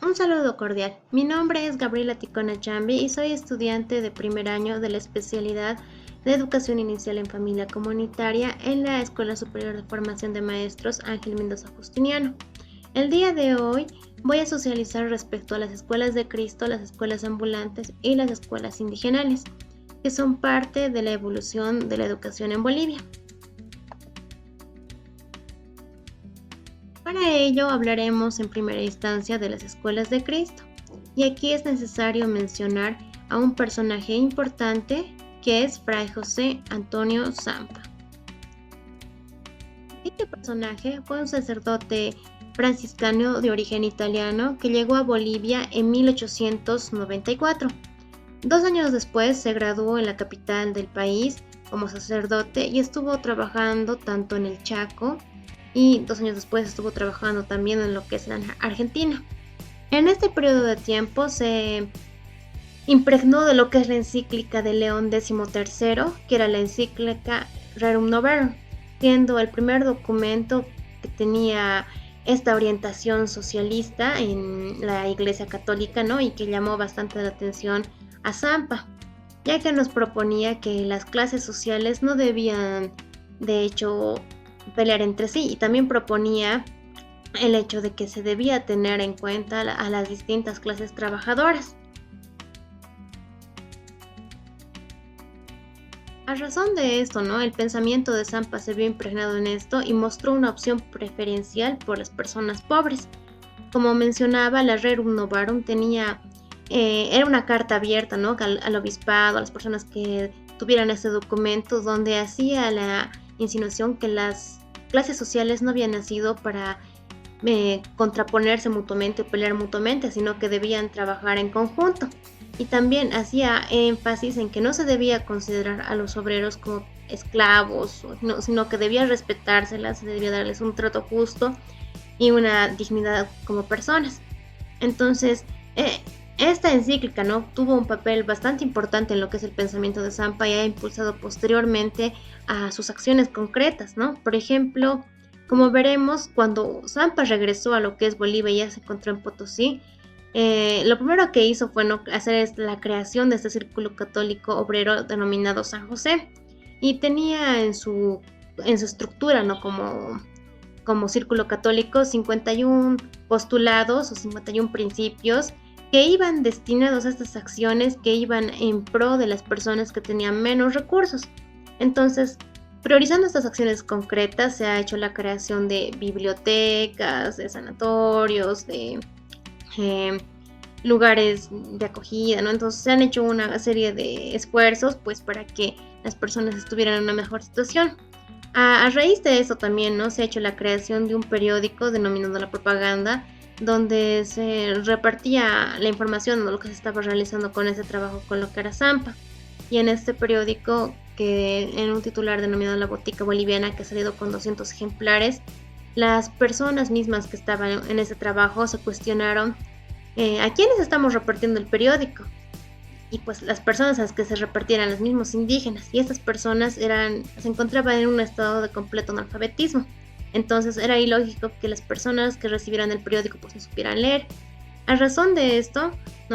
Un saludo cordial. Mi nombre es Gabriela Ticona Chambi y soy estudiante de primer año de la especialidad de Educación Inicial en Familia Comunitaria en la Escuela Superior de Formación de Maestros Ángel Mendoza Justiniano. El día de hoy voy a socializar respecto a las escuelas de Cristo, las escuelas ambulantes y las escuelas indigenales, que son parte de la evolución de la educación en Bolivia. Para ello hablaremos en primera instancia de las escuelas de Cristo, y aquí es necesario mencionar a un personaje importante que es Fray José Antonio Zampa. Este personaje fue un sacerdote franciscano de origen italiano que llegó a Bolivia en 1894. 2 años después se graduó en la capital del país como sacerdote y estuvo trabajando tanto en el Chaco y 2 años después estuvo trabajando también en lo que es la Argentina. En este periodo de tiempo se impregnó de lo que es la encíclica de León XIII, que era la encíclica Rerum Novarum, siendo el primer documento que tenía esta orientación socialista en la Iglesia Católica, ¿no? Y que llamó bastante la atención a Zampa, ya que nos proponía que las clases sociales no debían, de hecho, pelear entre sí, y también proponía el hecho de que se debía tener en cuenta a las distintas clases trabajadoras. A razón de esto, ¿no? El pensamiento de Zampa se vio impregnado en esto y mostró una opción preferencial por las personas pobres. Como mencionaba, la Rerum Novarum era una carta abierta, ¿no? al obispado, a las personas que tuvieran ese documento, donde hacía la insinuación que las clases sociales no habían nacido para contraponerse mutuamente o pelear mutuamente, sino que debían trabajar en conjunto. Y también hacía énfasis en que no se debía considerar a los obreros como esclavos, sino que debía respetárselas, se debía darles un trato justo y una dignidad como personas. Entonces, esta encíclica, ¿no? Tuvo un papel bastante importante en lo que es el pensamiento de Zampa y ha impulsado posteriormente a sus acciones concretas, ¿no? Por ejemplo, como veremos, cuando Zampa regresó a lo que es Bolivia y ya se encontró en Potosí, lo primero que hizo fue hacer la creación de este círculo católico obrero denominado San José, y tenía en su estructura, ¿no? como círculo católico 51 postulados o 51 principios que iban destinados a estas acciones que iban en pro de las personas que tenían menos recursos. Entonces, priorizando estas acciones concretas, se ha hecho la creación de bibliotecas, de sanatorios, de lugares de acogida, ¿no? Entonces se han hecho una serie de esfuerzos pues para que las personas estuvieran en una mejor situación. A raíz de eso también, ¿no? Se ha hecho la creación de un periódico denominado La Propaganda, donde se repartía la información de lo que se estaba realizando con ese trabajo con lo que era Zampa. Y en este periódico, que en un titular denominado La Botica Boliviana, que ha salido con 200 ejemplares, las personas mismas que estaban en ese trabajo se cuestionaron ¿a quiénes estamos repartiendo el periódico? Y pues las personas a las que se repartieran los mismos indígenas, y estas personas se encontraban en un estado de completo analfabetismo. Entonces era ilógico que las personas que recibieran el periódico pues no supieran leer. A razón de esto,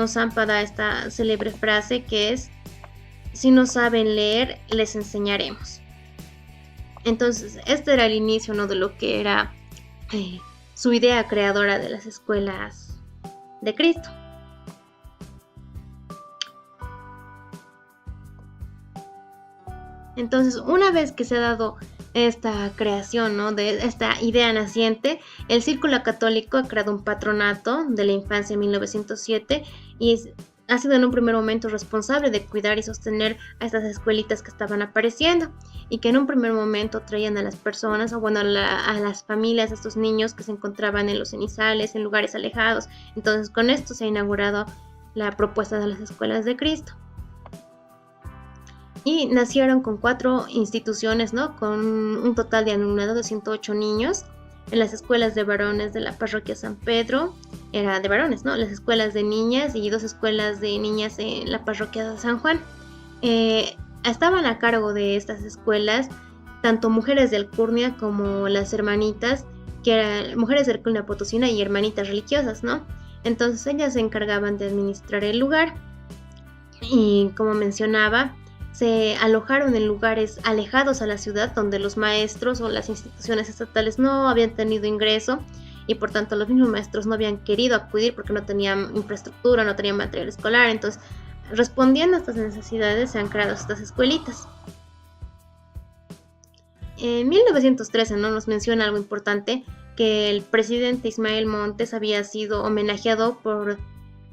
Zampa da esta célebre frase que es: si no saben leer, les enseñaremos. Entonces este era el inicio, ¿no? de lo que era su idea creadora de las escuelas de Cristo. Entonces, una vez que se ha dado esta creación, ¿no? de esta idea naciente, el Círculo Católico ha creado un patronato de la infancia en 1907 y ha sido en un primer momento responsable de cuidar y sostener a estas escuelitas que estaban apareciendo y que en un primer momento traían a las personas, o bueno, a las familias, a estos niños que se encontraban en los cenizales, en lugares alejados. Entonces, con esto se ha inaugurado la propuesta de las escuelas de Cristo. Y nacieron con 4 instituciones, ¿no? Con un total de alumnado de 108 niños. En las escuelas de varones de la parroquia San Pedro, era de varones, ¿no? Las escuelas de niñas y 2 escuelas de niñas en la parroquia de San Juan. Estaban a cargo de estas escuelas tanto mujeres de Alcurnia como las hermanitas, que eran mujeres de Alcurnia Potosina y hermanitas religiosas, ¿no? Entonces ellas se encargaban de administrar el lugar y, como mencionaba, se alojaron en lugares alejados a la ciudad donde los maestros o las instituciones estatales no habían tenido ingreso y por tanto los mismos maestros no habían querido acudir porque no tenían infraestructura, no tenían material escolar. Entonces, respondiendo a estas necesidades, se han creado estas escuelitas. En 1913, ¿no?, nos menciona algo importante, que el presidente Ismael Montes había sido homenajeado por,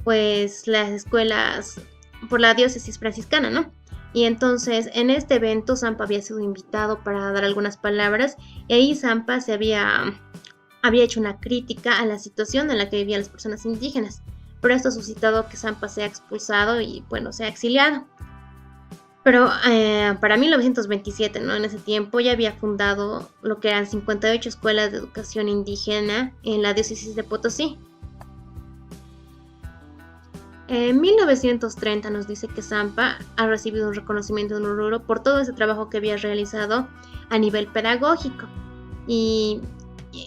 pues, las escuelas, por la diócesis franciscana, ¿no? Y entonces en este evento Zampa había sido invitado para dar algunas palabras y ahí Zampa había hecho una crítica a la situación en la que vivían las personas indígenas, pero esto ha suscitado que Zampa sea expulsado y, bueno, sea exiliado. Pero para 1927, ¿no?, en ese tiempo ya había fundado lo que eran 58 escuelas de educación indígena en la diócesis de Potosí. En 1930 nos dice que Zampa ha recibido un reconocimiento honorario por todo ese trabajo que había realizado a nivel pedagógico. Y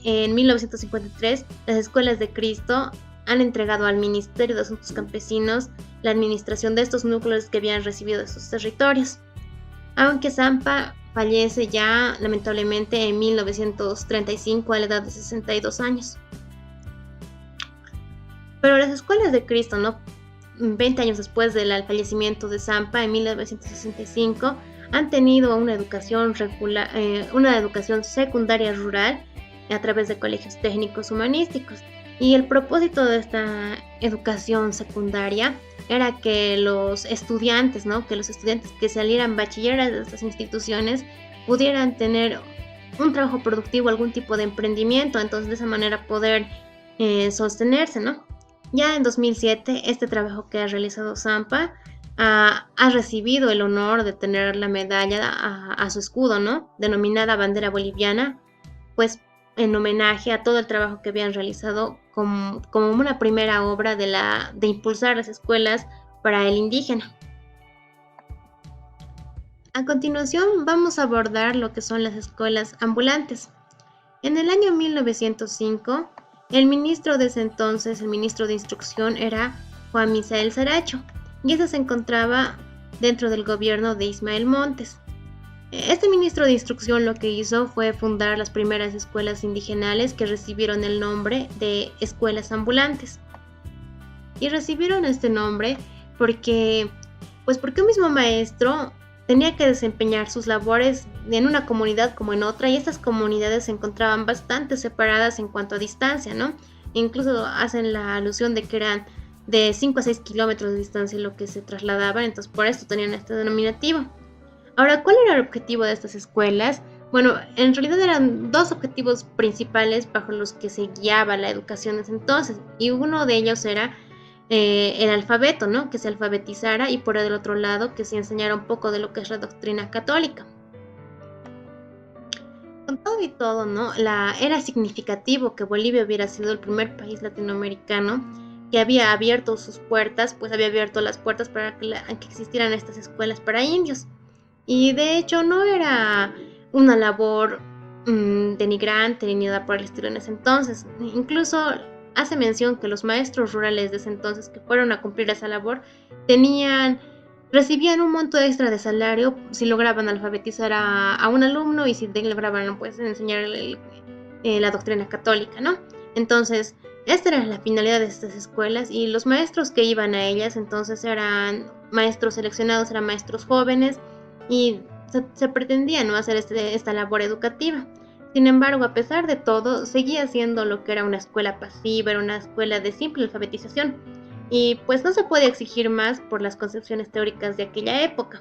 en 1953 las escuelas de Cristo han entregado al Ministerio de Asuntos Campesinos la administración de estos núcleos que habían recibido estos territorios. Aunque Zampa fallece ya lamentablemente en 1935 a la edad de 62 años. Pero las escuelas de Cristo, ¿no?, 20 años después del fallecimiento de Zampa, en 1965, han tenido una educación secundaria rural a través de colegios técnicos humanísticos. Y el propósito de esta educación secundaria era que los estudiantes, ¿no?, que salieran bachilleres de estas instituciones pudieran tener un trabajo productivo, algún tipo de emprendimiento, entonces de esa manera poder sostenerse, ¿no? Ya en 2007, este trabajo que ha realizado Zampa ha recibido el honor de tener la medalla a su escudo, ¿no?, denominada bandera boliviana, pues en homenaje a todo el trabajo que habían realizado como una primera obra de impulsar las escuelas para el indígena. A continuación vamos a abordar lo que son las escuelas ambulantes. En el año 1905, el ministro de ese entonces, el ministro de Instrucción, era Juan Misael Saracho, y ese se encontraba dentro del gobierno de Ismael Montes. Este ministro de Instrucción lo que hizo fue fundar las primeras escuelas indigenales que recibieron el nombre de escuelas ambulantes. Y recibieron este nombre porque un mismo maestro tenía que desempeñar sus labores en una comunidad como en otra, y estas comunidades se encontraban bastante separadas en cuanto a distancia, ¿no? Incluso hacen la alusión de que eran de 5 a 6 kilómetros de distancia lo que se trasladaban, entonces por esto tenían este denominativo. Ahora, ¿cuál era el objetivo de estas escuelas? Bueno, en realidad eran dos objetivos principales bajo los que se guiaba la educación desde entonces, y uno de ellos era el alfabeto, ¿no?, que se alfabetizara, y por el otro lado que se enseñara un poco de lo que es la doctrina católica. Con todo y todo, ¿no?, era significativo que Bolivia hubiera sido el primer país latinoamericano que había abierto sus puertas, pues había abierto las puertas para que existieran estas escuelas para indios. Y de hecho no era una labor denigrante ni nada por el estilo en ese entonces. Incluso hace mención que los maestros rurales de ese entonces que fueron a cumplir esa labor recibían un monto extra de salario si lograban alfabetizar a un alumno y si lograban, pues, enseñar la doctrina católica, ¿no? Entonces, esta era la finalidad de estas escuelas, y los maestros que iban a ellas entonces eran maestros seleccionados, eran maestros jóvenes, y se pretendía, ¿no?, hacer esta labor educativa. Sin embargo, a pesar de todo, seguía siendo lo que era una escuela pasiva, era una escuela de simple alfabetización, y pues no se puede exigir más por las concepciones teóricas de aquella época.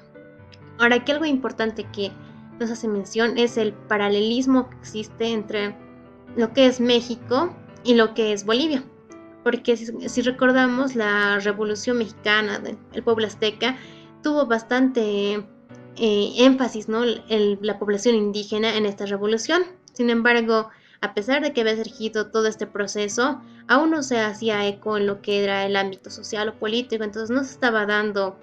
Ahora, aquí algo importante que nos hace mención es el paralelismo que existe entre lo que es México y lo que es Bolivia, porque si recordamos, la Revolución Mexicana del pueblo azteca tuvo bastante énfasis, ¿no?, la población indígena en esta revolución. Sin embargo, a pesar de que había surgido todo este proceso, aún no se hacía eco en lo que era el ámbito social o político, entonces no se estaba dando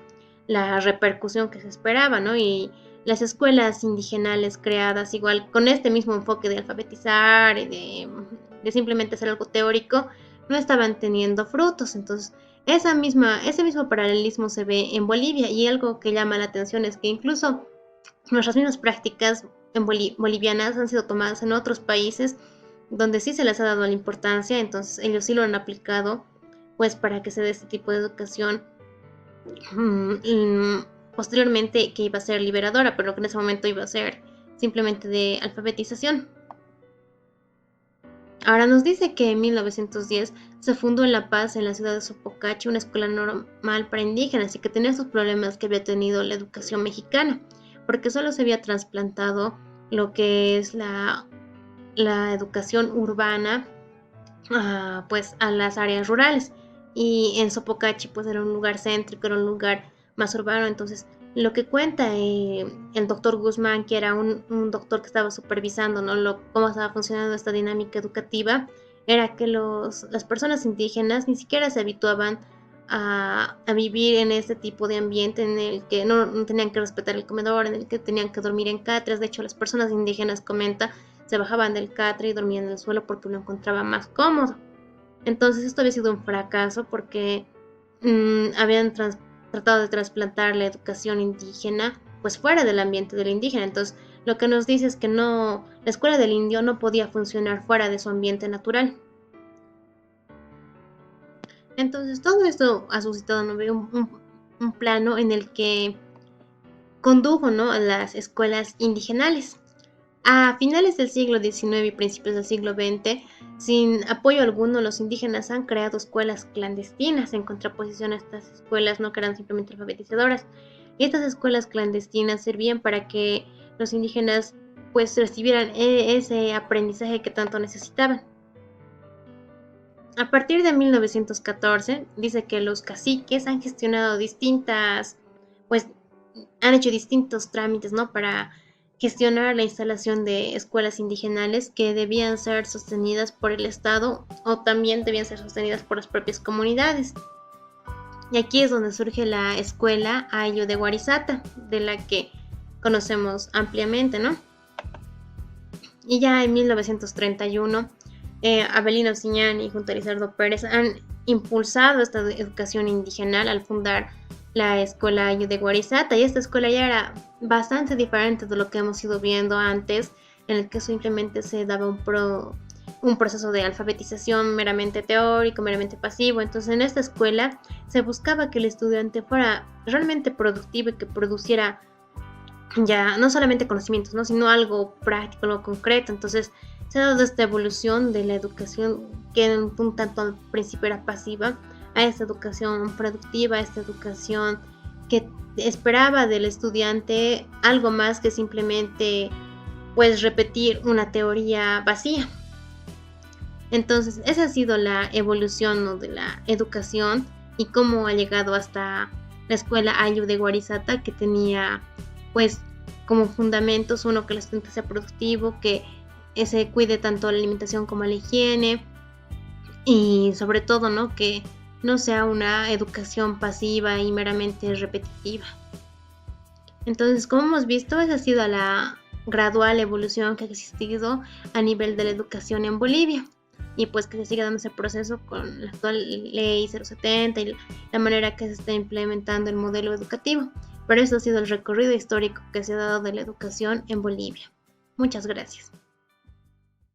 la repercusión que se esperaba, ¿no? Y las escuelas indigenales creadas igual con este mismo enfoque de alfabetizar y de simplemente hacer algo teórico, no estaban teniendo frutos. Entonces, ese mismo paralelismo se ve en Bolivia, y algo que llama la atención es que incluso nuestras mismas prácticas bolivianas han sido tomadas en otros países donde sí se les ha dado la importancia. Entonces ellos sí lo han aplicado pues para que se dé este tipo de educación posteriormente, que iba a ser liberadora, pero que en ese momento iba a ser simplemente de alfabetización. Ahora nos dice que en 1910 se fundó en La Paz, en la ciudad de Sopocachi, una escuela normal para indígenas, y que tenía esos problemas que había tenido la educación mexicana, porque solo se había trasplantado lo que es la educación urbana pues a las áreas rurales, y en Sopocachi pues era un lugar céntrico, era un lugar más urbano. Entonces lo que cuenta el doctor Guzmán, que era un doctor que estaba supervisando, ¿no?, cómo estaba funcionando esta dinámica educativa, era que las personas indígenas ni siquiera se habituaban a vivir en este tipo de ambiente en el que no tenían que respetar el comedor, en el que tenían que dormir en catres. De hecho, las personas indígenas, comenta, se bajaban del catre y dormían en el suelo porque lo encontraban más cómodo. Entonces esto había sido un fracaso porque habían tratado de trasplantar la educación indígena pues fuera del ambiente del indígena. Entonces lo que nos dice es que la escuela del indio no podía funcionar fuera de su ambiente natural. Entonces todo esto ha suscitado, ¿no?, un plano en el que condujo, ¿no?, a las escuelas indigenales. A finales del siglo XIX y principios del siglo XX, sin apoyo alguno, los indígenas han creado escuelas clandestinas en contraposición a estas escuelas, no que eran simplemente alfabetizadoras. Y estas escuelas clandestinas servían para que los indígenas pues recibieran ese aprendizaje que tanto necesitaban. A partir de 1914, dice que los caciques han gestionado pues han hecho distintos trámites, ¿no?, para gestionar la instalación de escuelas indigenales que debían ser sostenidas por el Estado o también debían ser sostenidas por las propias comunidades. Y aquí es donde surge la escuela Ayllu de Guarizata, de la que conocemos ampliamente, ¿no? Y ya en 1931, Avelino Ciñani junto a Lizardo Pérez han impulsado esta educación indígena al fundar la escuela Ayllu de Guarizata, y esta escuela ya era bastante diferente de lo que hemos ido viendo antes, en el que simplemente se daba un proceso de alfabetización meramente teórico, meramente pasivo. Entonces en esta escuela se buscaba que el estudiante fuera realmente productivo y que produciera ya no solamente conocimientos, ¿no?, sino algo práctico, algo concreto. Entonces se ha dado esta evolución de la educación que un tanto al principio era pasiva, a esta educación productiva, a esta educación que esperaba del estudiante algo más que simplemente pues repetir una teoría vacía. Entonces esa ha sido la evolución, ¿no?, de la educación, y cómo ha llegado hasta la escuela Ayllu de Guarizata, que tenía pues como fundamentos, uno, que el estudiante sea productivo, que se cuide tanto la alimentación como la higiene, y sobre todo, ¿no?, que no sea una educación pasiva y meramente repetitiva. Entonces, como hemos visto, esa ha sido la gradual evolución que ha existido a nivel de la educación en Bolivia, y pues que se sigue dando ese proceso con la actual ley 070 y la manera que se está implementando el modelo educativo. Pero eso ha sido el recorrido histórico que se ha dado de la educación en Bolivia. Muchas gracias.